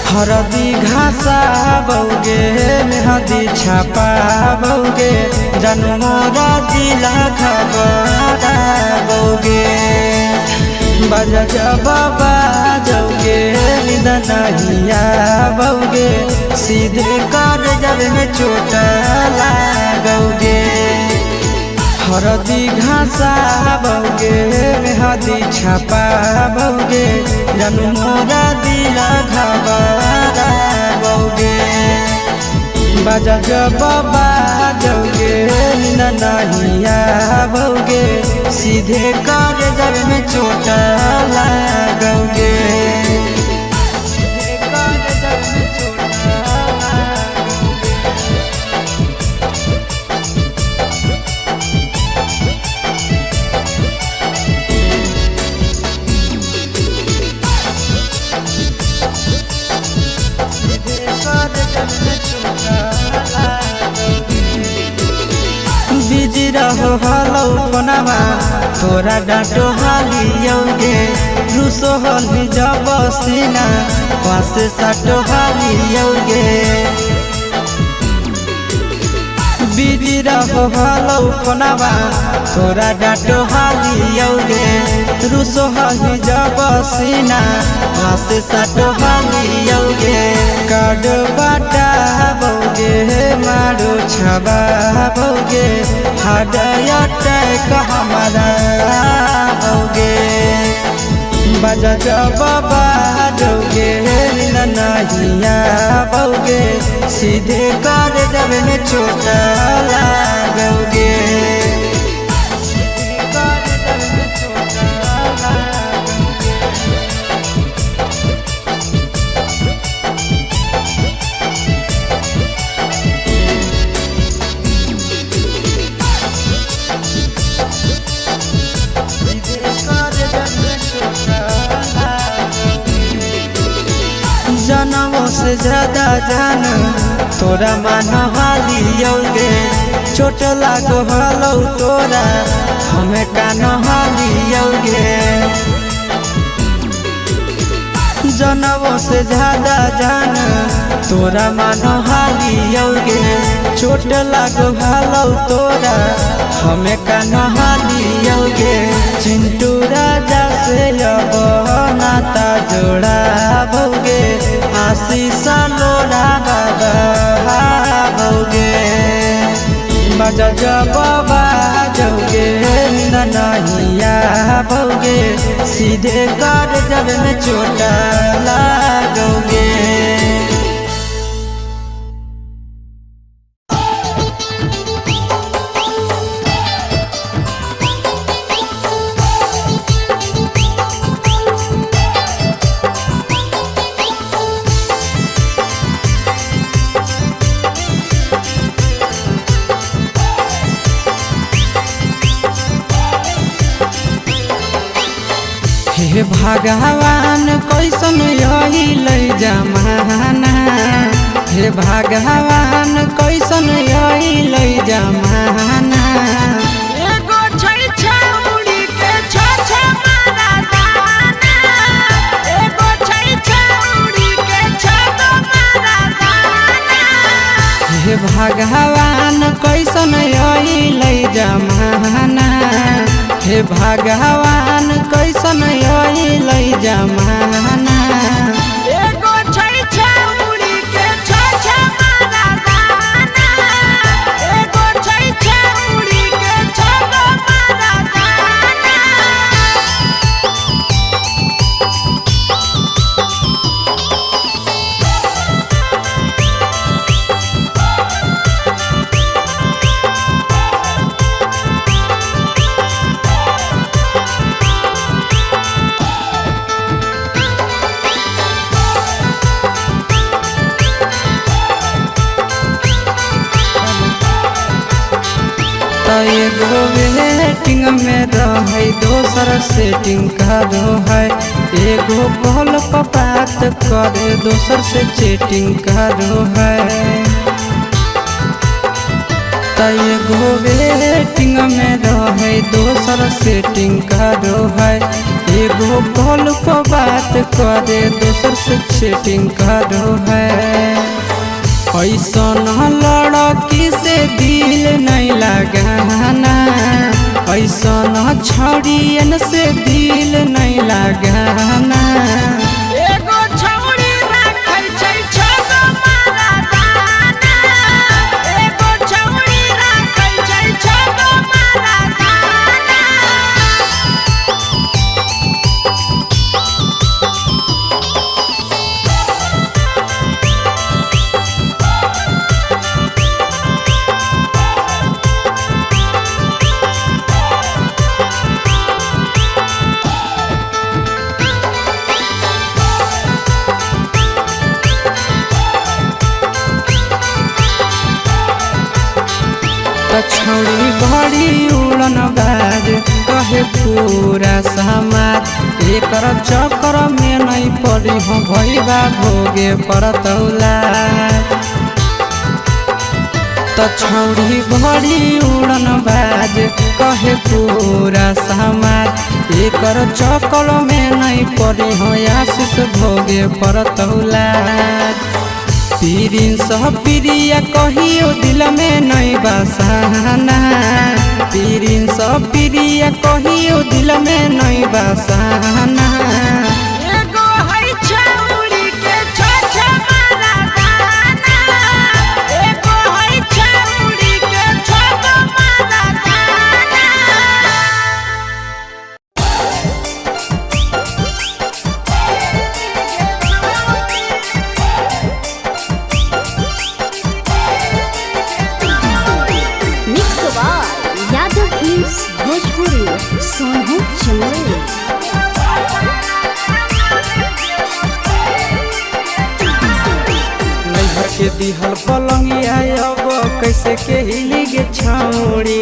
हरदी घासा बौगे मेहदी छापा बौगे जनमोरा दिला खबरा बौगे बजा जब बाजोगे नींद नहीं आवोगे सीधे कर जब में चोट लागोगे। हरदी घासा बौगे मेहदी छापा बौगे जनमोरा दिला घबरा बौगे बजा जब बाजोगे नींद नहीं आवोगे सीधे कर जब में चोट लागोगे। बिजी रहो हलो पनावा तोरा डांटो हालियोगे रूसो हली जब सीना पासे साटो हालियोगे। बिजी रहो हलो पनावा तोरा डांटो हालियोगे रूसो हली जब सीना पासे साटो हालियोगे। काड बाटा बौगे मारो छबा बौगे हाडया टैक हमारा बौगे बजा जब बाजोगे नींद नहीं आवोगे सीधे कर जब में चोट लागोगे। जनमों से ज्यादा जान तोरा मान हालियोगे चोट लागो हलो तोरा हमें कान हालियोगे। जनमों से ज्यादा जान तोरा मान हालियोगे चोट लागो हलो तोरा हमें कान हालियोगे। चिंटू राजा से अब नाता जोड़ा बौगे आशीष लोड़ा बाबा बौगे बजा जब बाजोगे नींद नहीं आवोगे सीधे कर जब में चोट लागोगे। हे भगवान कैसन यही ले जमाना हे भगवान कैसन यही ले जमाना। एगो छै छौड़ी के छ मारा दाना एगो छै छौड़ी के छ मारा दाना। हे भगवान कैसन यही ले जमाना हे भगवान कैसन यही ले जमाना। एगो छै छौड़ी के छ मारा दाना एगो छै छौड़ी के छ मारा दाना। एगो वेटिंग में रहे दोसर सेटिंग करो है एगो कॉल पर बात करे दोसर से चैटिंग करो है। एगो वेटिंग में रहे दोसर सेटिंग करो है एगो कॉल पर बात करे दोसर से चैटिंग करो है। ऐसन लड़की से दिल नहीं लगाना, ऐसन छड़ियन से दिल नहीं लगाना। एगो छौड़ी राखै छै छगो मरदाना, एगो छौड़ी राखै छै छगो मरदाना। छौड़ी बड़ी उड़न बाज कहे पूरा समाज, एकर चक्कर में नहीं पड़ी हो भैया भोगे परतौला। छौड़ी बड़ी उड़न बाज कहे पूरा समाज, एकर चक्कर में नहीं पड़ी हो आशीष भोगे परतौला। पीरिन सह प्रिया कहियो दिल में नहीं बसाना, पीरिन सह प्रिया कहियो दिल में नहीं बसाना। एगो है छौड़ी के छ मरदाना, एगो है छौड़ी के छगो मरदाना। यादव फिल्म्स भोजपुरी सोनू चंदेल। नैहर के दिहल पलंगिया अब कैसे के हिली गे छौड़ी,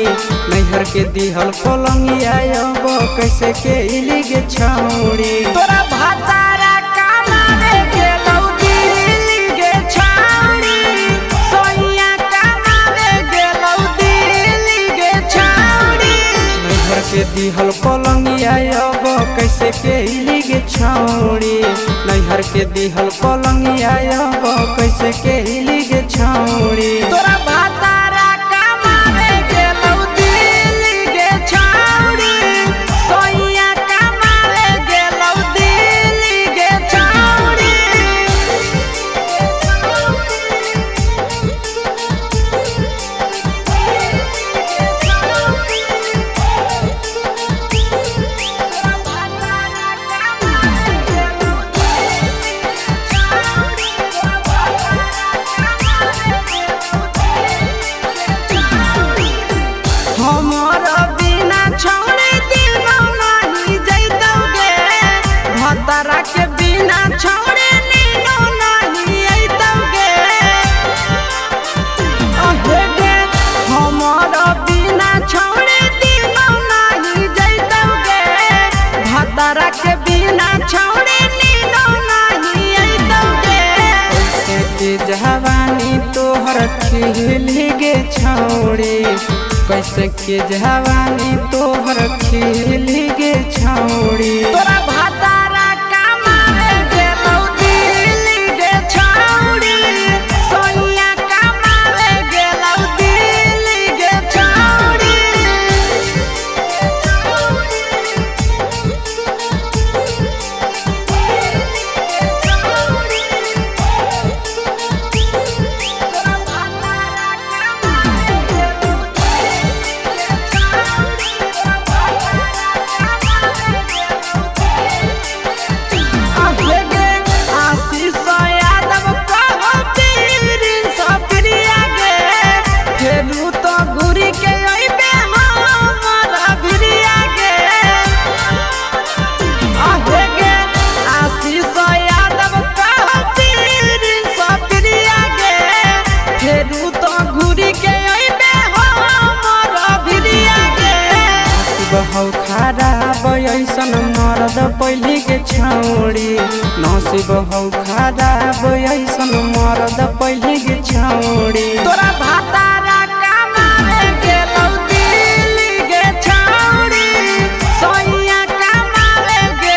नैहर के दिहल पलंगिया अब कैसे के हिली गे छौड़ी। तोरा भातारा कमावे गेलौ दिल्ली गे छौड़ी, सोइया कमावे गेलौ दिल्ली गे छौड़ी। नैहर के दिहल पलंगिया अब कैसे के हिली गे छौड़ी, नैहर के दिहल पलंगिया अब कैसे के हिली गे छौड़ी। तोरा भातारा कमावे गेलौ दिल्ली गे छौड़ी, सोइया कमावे गेलौ दिल्ली गे छौड़ी। हमर बिना छौड़ी दिनो नहीं जैतौगे, भतरा के बिना छौड़ी नीनो नहीं अइतौगे। अहे गे हमर बिना छौड़ी दिनो नहीं जैतौगे, भतरा के बिना छौड़ी नीनो नहीं अइतौगे। कैसे के जवानी तोहर खिली गे छौड़ी, कैसे के जवानी तोहर खिली गे छौड़ी। तोरा भातारा कमावे गेलौ दिल्ली गे छौड़ी, सोइया कमावे गेलौ दिल्ली गे छौड़ी। बहौ खराब ऐसन मरद पहली के छौड़ी, नसीब हौ खराब ऐसन मरद पहली के छौड़ी। तोरा भातारा कमावे गेलौ दिल्ली गे छौड़ी, सोइया कमावे गे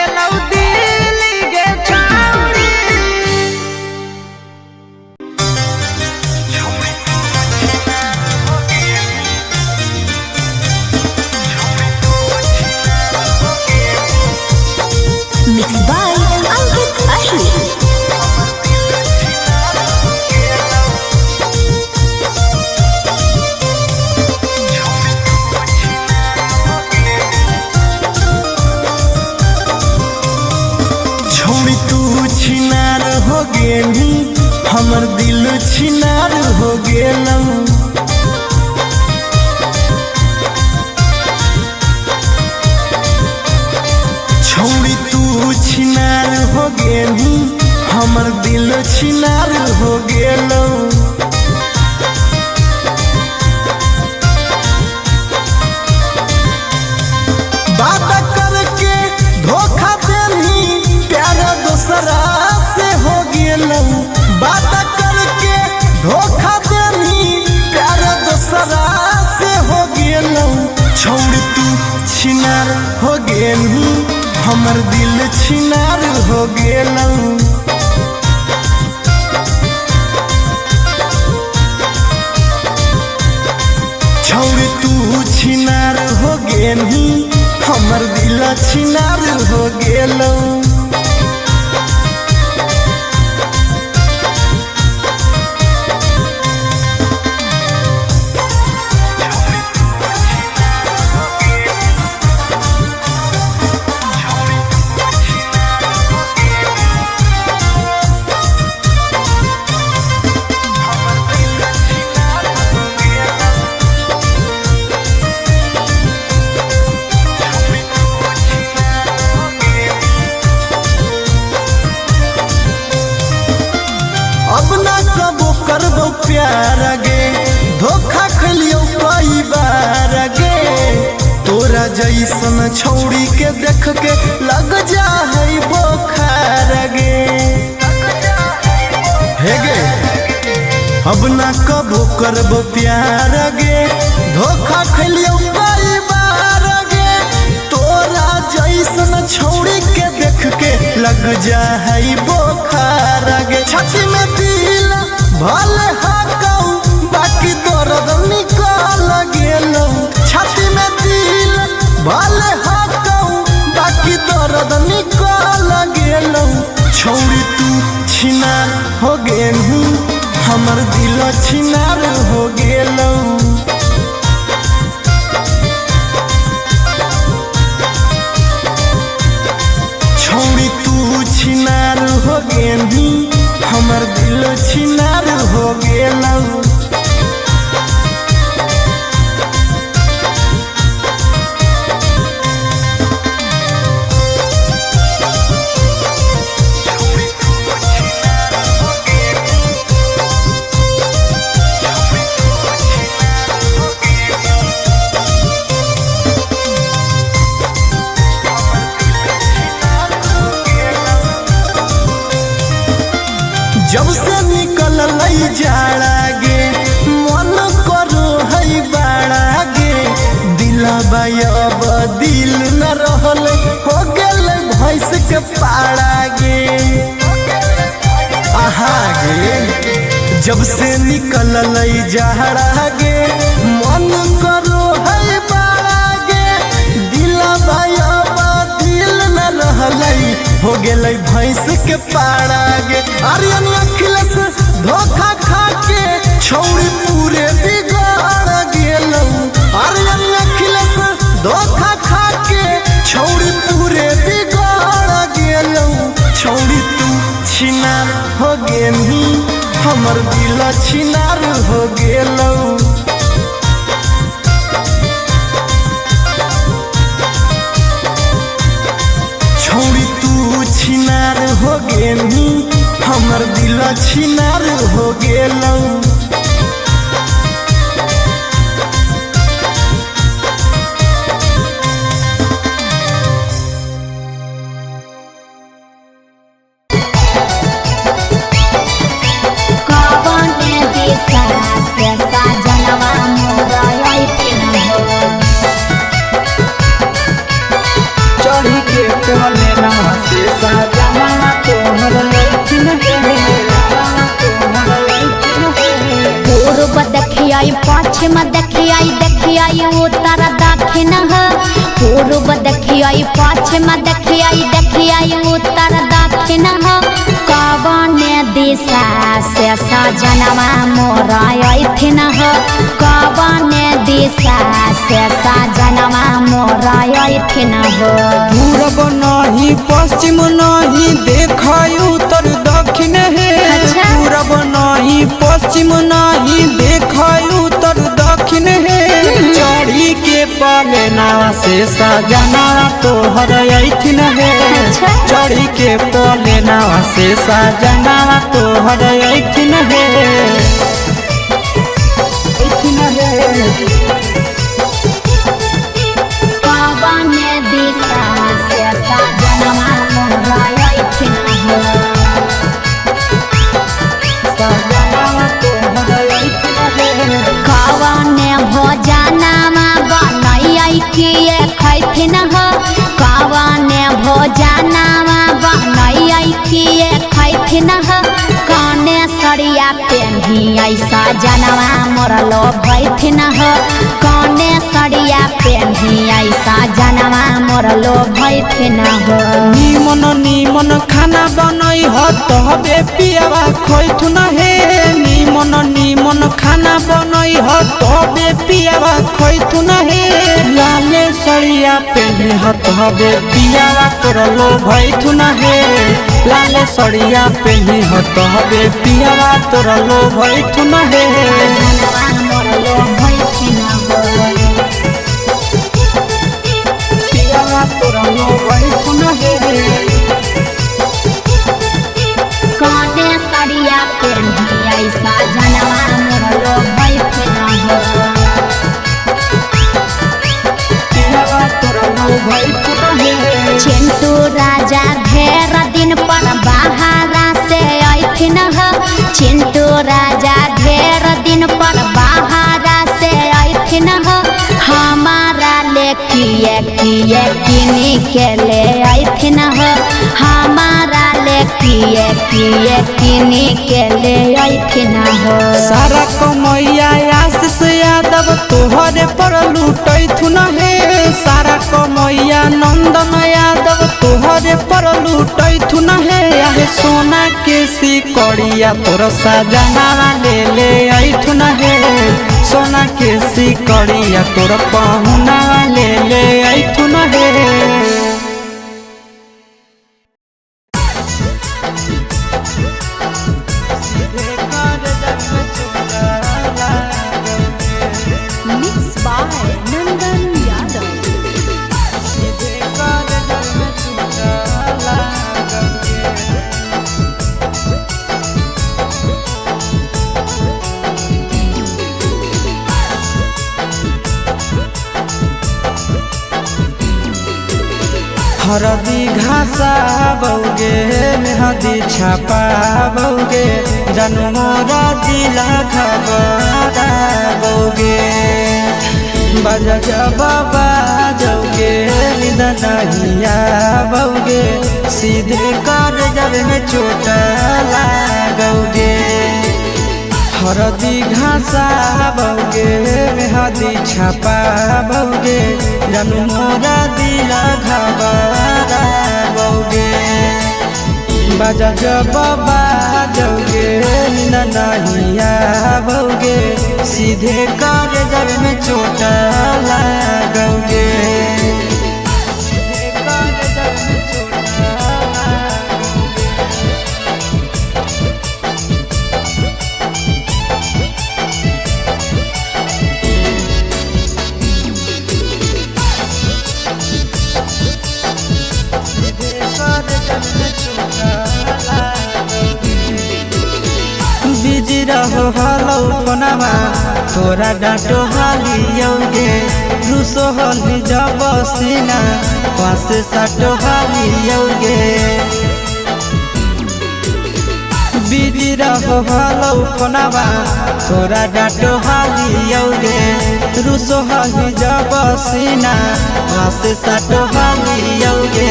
गेलू हमर दिल छिनार हो गेलू छौरी तू छिनार हो गेलू हमर दिल छिनार हो गेलू अब ना कबो करबो प्यार गे धोखा खलियो कई बार गे तोरा जैसन छौड़ी के देख के लग जा है बोखार गे हे गे अब ना कबो करबो प्यार गे धोखा खलियो कई बार गे तोरा जैसन छौड़ी के देख के लग जा है बोखार गे छाती में दिल भले हाकऊ बाकी दर्द निकल गेलौ छाती में दिल भले हाकऊ बाकी दर्द निकल गेलौ छौरी तू छिनार हो गेलू हमर दिल छिनार हो गेलौ छौरी तू छिनार हो गेलू हमर दिल छिनार हो गेलौ जब से निकल लई जाड़ा गे मन करो है बाड़ा गे दिलबा अब दिल न रहल हो गेल भैंस के पाड़ा गे आहा गे जब से निकल लई जाड़ा गे मन करो है बाड़ा गे दिलबा अब दिल न रहल हो गेलै भैंस के पाड़ा गे आर्यन अखिलेश धोखा खा के छौरी पूरे बिगाड़ गेलौ आर्यन अखिलेश धोखा खा के छौरी पूरे बिगाड़ गेलौ छौरी तू छिनार हो गेलू हमर दिल छिनार हो गेलौ छौरी तू छिनार हो गेलू हमर दिल छिनार हो गेलौ चढ़ी के टोले ना से साजना तोहर लैठिन पूर्व देखियाई पश्चिम देखियाई उत्तर दक्षिण पूर्व देखियाई पश्चिम देखियाई उत्तर दक्षिण कवन दिशा से सजनवा मोरा अइथिन कवन दिशा से सजनवा मोरा अइथिन पूरब नहीं पश्चिम नहीं देखाई उत्तर दक्षिण है अच्छा। पूरब नहीं पश्चिम नहीं देखाई उत्तर दक्षिण है चढ़ी के पलेना से सजना तोहर अइथिन है अच्छा। चढ़ी के पलेना से सजना तोहर अइथिन है कवन दिशा से सजनवा मोरा अइथिन कवन भोजनमा बनैया के खैथिन पेन्ही ऐसा जनवा मोरलो भैथिन हो कौने सड़िया पेन्ही ऐसा जनवा मोरलो भैथिन हो निमन निमन खाना बनई हो तबे पियावा खोइथुन हे निमन निमन खाना बनई हो तबे पियावा खोइथुन हे लाले सड़िया पेन्ही हो तबे पियावा तोरलो भैथुन हे लाले सड़िया पेन्ही हो तबे पियावा तोरलो भैथुन हे जनवा मोरलो भैथिन हो पियावा तोरलो भैथुन हे कौने सड़िया पेन्ही ऐसा जनवा मोरलो भैथिन हो पियावा तोरलो भैथुन हे चिंटू राजा ढेर दिन पर बाहरा से अइथिन हो चिंटू राजा ढेर दिन पर बाहरा से अइथिन हो हमारा ले किए किए किनी के ले अइथिन हो हमारा ले किए किए किनी के ले अइथिन हो सारा कमैया आशीष यादव तोहरे पर लूटैथुन हे सारा कमैया नंदन यादव तोहरे पर लूटैथुन हे आहे सोना के सिकड़िया तोर सजनावा ले अइथुन हे सोना के सिकड़िया तोर पहुनावा ले अइथुन हे मिक्स बाय नंदन यादव हरदी घासा बौगे मेहदी छापा बौगे जनमोरा दिला खबरा बौगे बजा बाबा जौगे निदनहिया बौगे सीधे कर जब में चोट लागोगे हरदी घासा बौगे मेहदी छापा बौगे जनमोरा दिला घबरा बौगे बजा बाबा जौगे नहिया बौगे सीधे कर जब में चोट लागोगे बिजी रहो हलो कोनामा तोरा डांटो हालियोगे रूसो हली जब सीना पास साटो हालियोगे बिजी रहो हलो कोनामा तोरा डांटो हालियोगे रूसो हली जब सीना पास साटो हालियोगे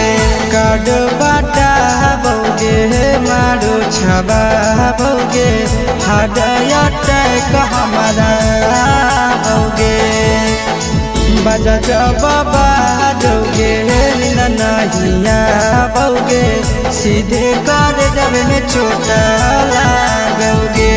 काड बाटा बौगे मारो छबा बौगे हाडया टैक हमारा बौगे बजा बाबा जौगे नहिया बौगे सीधे कर जब में चोट लागोगे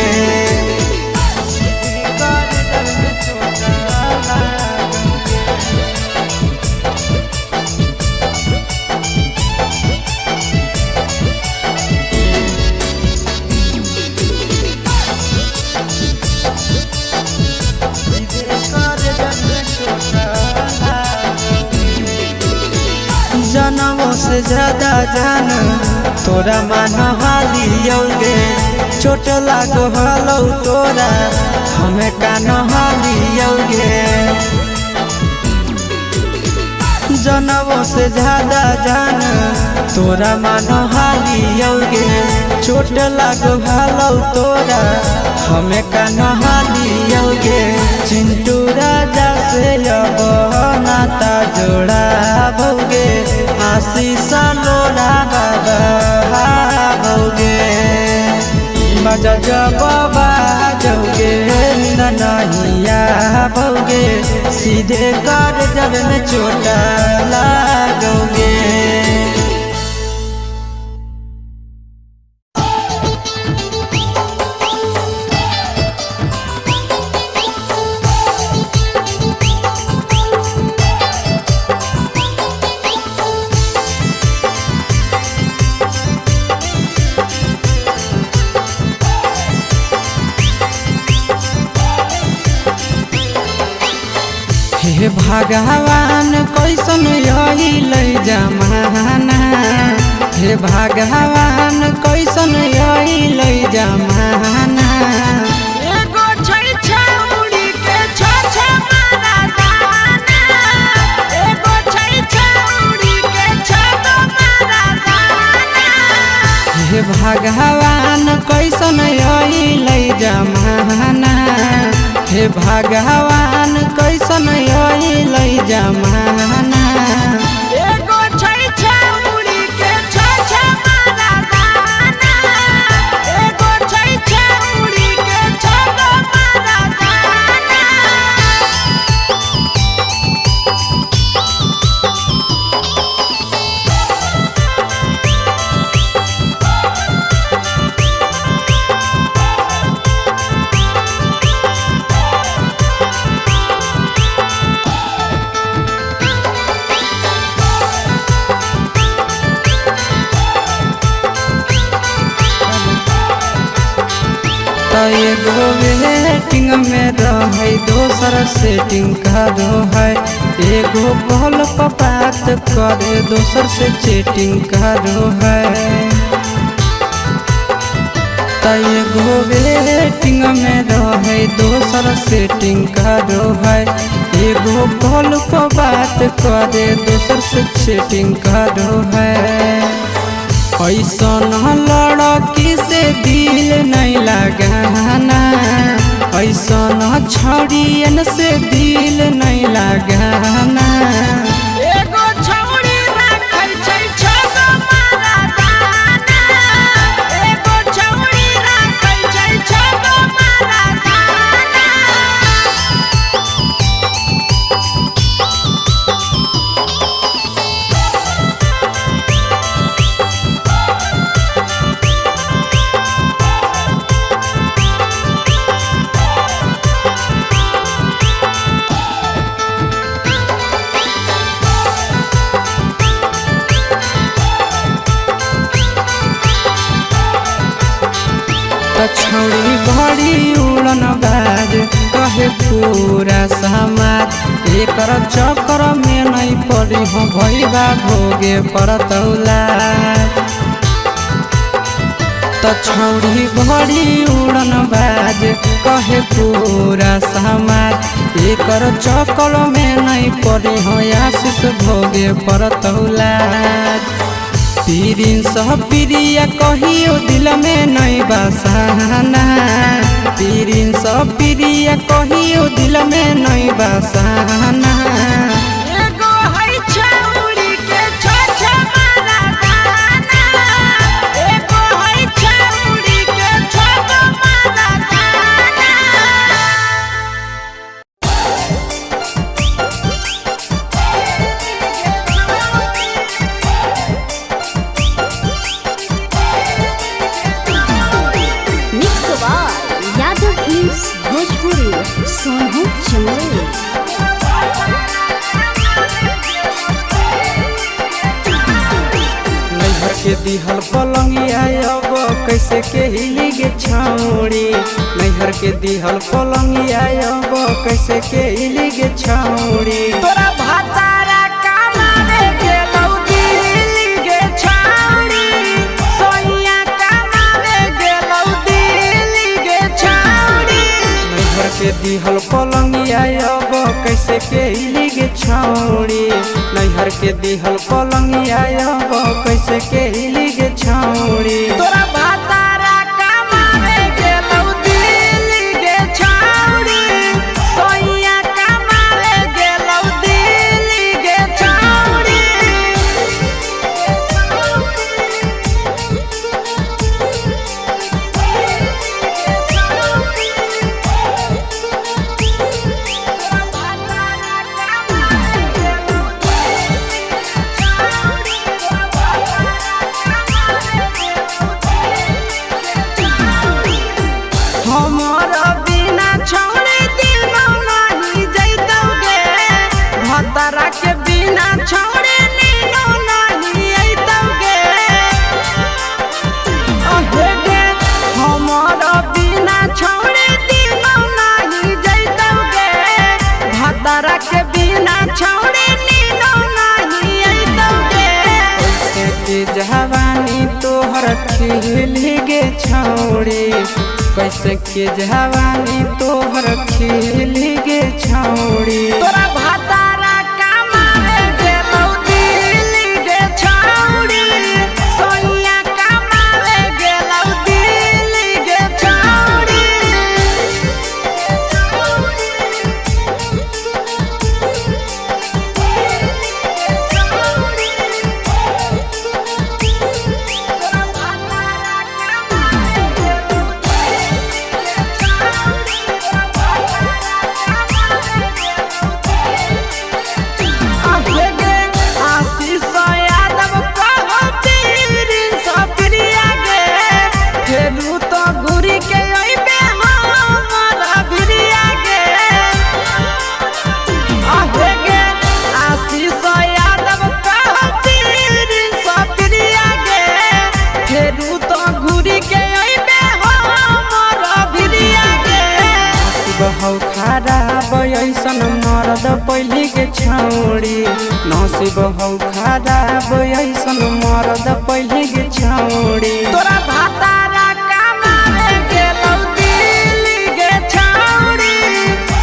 जनमों से ज्यादा जान तोरा मान हालियोगे चोट लागो हलो तोरा हमें कान हालियोगे जनमों से ज्यादा जान तोरा मान हालियोगे चोट लागो हलो तोरा हमें कान हालियोगे चिंटू राजा से अब नाता जोड़ा भोगे आशीष लोड़ा बाबा भोगे बजा जब बाजोगे नींद नहीं आओगे, सीधे कर जब में चोट लागोगे। हे भगवान कैसन यही लई जमाना, हे भगवान कैसन यही लई जमाना। एगो छै छौड़ी के छ मारा दाना, एगो छै छौड़ी के छ मारा दाना। हे भगवान कैसन यही लई जमाना, हे भगवान कैसन यही लई जमाना। एगो छै छौड़ी के छ मारा दाना, एगो छै छौड़ी के छ मारा दाना। एगो वेटिंग में रहे दोसर सेटिंग करो है, एगो कॉल पर बात करे दोसर से चैटिंग करो है। एगो वेटिंग में रहे दोसर सेटिंग करो है, एगो कॉल पर बात करे दोसर से चैटिंग करो है। ऐसन लड़की से दिल नहीं लगाना, ऐसन छड़ियन से दिल नहीं लगाना। एगो छौड़ी राखै छै छ मारा दाना, एगो छौड़ी राखै छै छ मारा दाना। छौड़ी बड़ी उड़न बाज कहे पूरा समाज, एकर चक्कर में नहीं पड़ी हो भैया भोगे पड़तौला। छौड़ी बड़ी उड़न बाज कहे पूरा समाज, एकर चक्कर में नहीं पड़ी हो आशीष भोगे पड़तौला। प्रिंस प्रिया कहियो दिल में नहीं बसाना, प्रिंस प्रिया कहियो दिल में नहीं बसाना। एगो है छौड़ी के छ मारा दाना, एगो है छौड़ी के छ मारा दाना। यादव फिल्म्स भोजपुरी सोनू चमरे। नैहर के दिहल पलंगिया अब कैसे के हिली गे छौड़ी, नैहर के दिहल पलंगिया अब कैसे के हिली गे छौड़ी। तोरा भातारा कमावे गेलौ दिल्ली गे छौड़ी, सोइया कमावे गेलौ दिल्ली गे छौड़ी। नैहर के दिहल पलंगिया अब कैसे के हिली गे छौड़ी, नैहर के दिहल पलंगिया अब कैसे के हिली गे छौड़ी। तोरा भातारा कमावे गेलौ दिल्ली गे छौड़ी, सोइया कमावे गेलौ दिल्ली गे छौड़ी। छौड़ी नीनो नहीं अइतौगे कैसे के जवानी तोहर खिल गे छौड़ी कैसे के जवानी तोहर खिल गे छौड़ी तोरा भातारा कमावे गेलौ दिल्ली गे छौड़ी सोनिया कमावे गेलौ दिल्ली गे छौड़ी हौ खराब ऐसन मरद पहले के छौड़ी नसीब हौ खराब ऐसन मरद पहले के छौड़ी तोरा भातारा कमावे गेलौ दिल्ली गे छौड़ी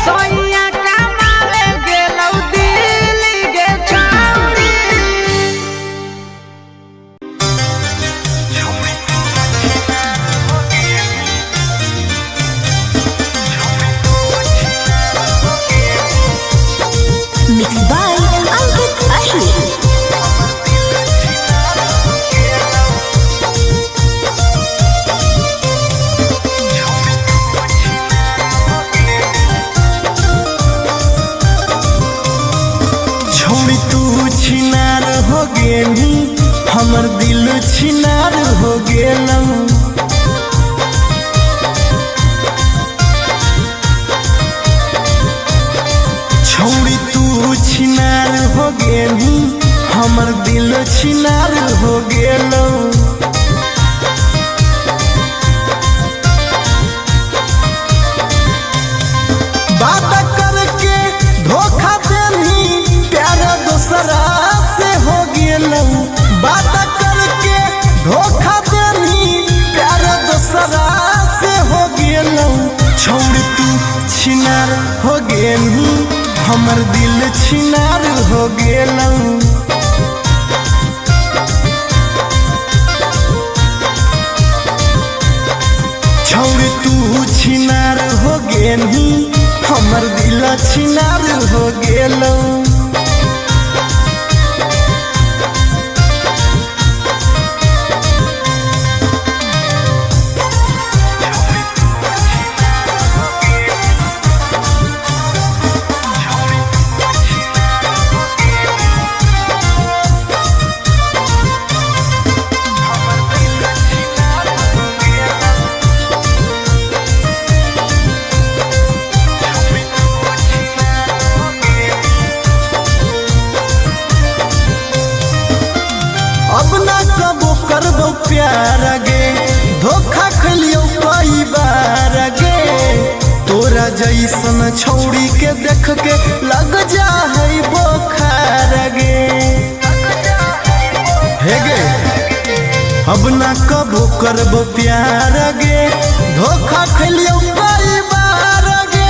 सोनिया कमावे गेलौ दिल्ली गे छौड़ी Mixed by Ankit Ahir. छौड़ी तू छिनार हो गेली हमर दिल छिनार हो गेलौ छौड़ी तू छिनार हो गेली हमर दिल छिनार हो गेलौ बात करके धोखा देनी प्यार दूसरा से हो गेलौ बात करके धोखा देनी प्यार दूसरा से हो गेलौ छौड़ी तू छिनार हो गेली हमर दिल छिनार हो गेलौ छौड़ी तू छिनार हो गेली हमर दिल छिनार हो गेलौ अब ना कबो करबो प्यार गे धोखा खलियो कई बार गे तोरा जैसन छौड़ी के देख के लग जा है बोखार गे हे गे अब ना कबो करबो प्यार गे धोखा खलियो कई बार गे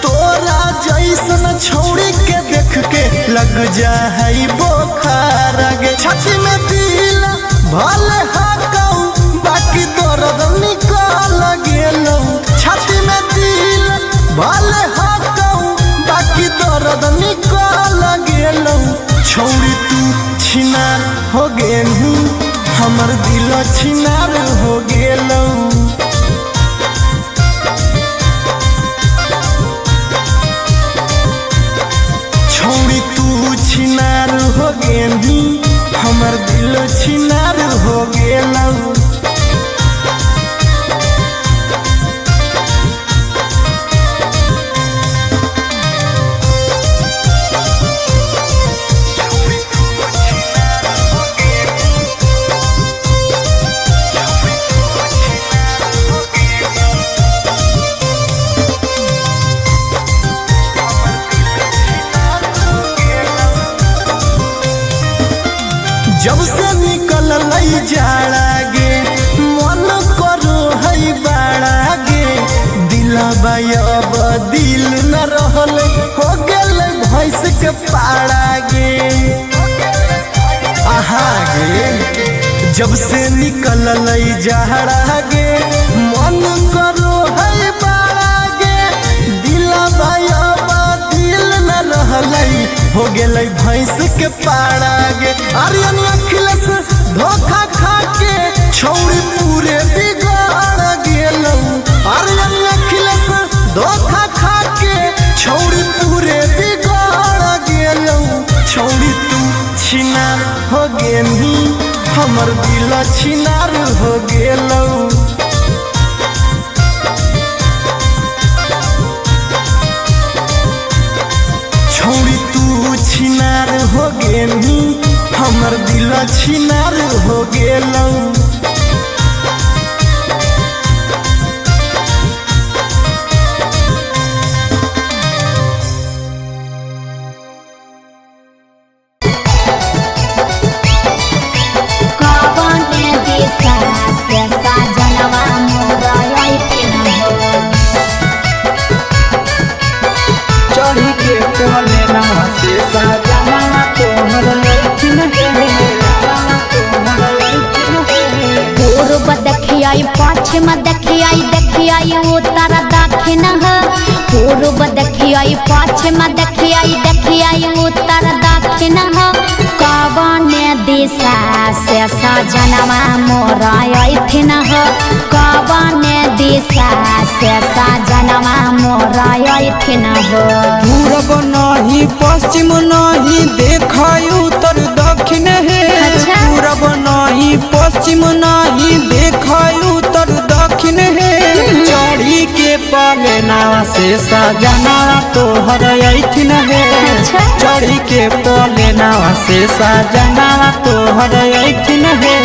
तोरा जैसन छौड़ी के देख के लग जा है बोखार गे छाती में दिल भले हाकौ बाकी दर्द निकाल गेलौ छाती में दिल भले हाकौ बाकी दर्द निकाल गेलौ छौड़ी तू छिनार हो गेलू हमर दिल छिनार हो गेलौ छौड़ी तू छिनार हो गेली हमर दिल छिनार हो गेलौ है जाड़ा गे मन करो है बाड़ा गे दिलबा अब दिल न रहल हो गेल भैंस के पाड़ा गे आहा गे जब से निकल जाड़ा गे मन करो है बाड़ा गे दिलबा अब दिल न रहल हो गेल भैंस के पाड़ा गे आर्यन अखिलेश धोखा खा के छौड़ी पूरे बिगाड़ गेलौ आर्यन अखिलेश धोखा खा के छौड़ी पूरे बिगाड़ गेलौ छौड़ी तू छिनार हो गेनी हमर दिल छिनार हो गेलौ छौड़ी तू छिनार हो गेनी हमर दिल छिनार हो गेलौ चढ़ी के कोले नवा से सजना तोहर लैठिन पूर्व देखियाई पश्चिम देखियाई देखियाई उत्तर दक्षिण पूर्व देखियाई पश्चिम देखियाई देखियाई उत्तर दक्षिण कवन दिशा से सजनवा मोर अइथिन कवन दिशा से सजनवा मोर अइथिन पूरब नहीं पश्चिम नहीं देखाई उत्तर दक्षिण है पूरब नहीं पश्चिम नहीं देखाई उत्तर दक्षिण है चढ़ी के पाले नावा से सजना तोहर अइथिन है चढ़ी के पाले नावा से सजना तोहर अइथिन है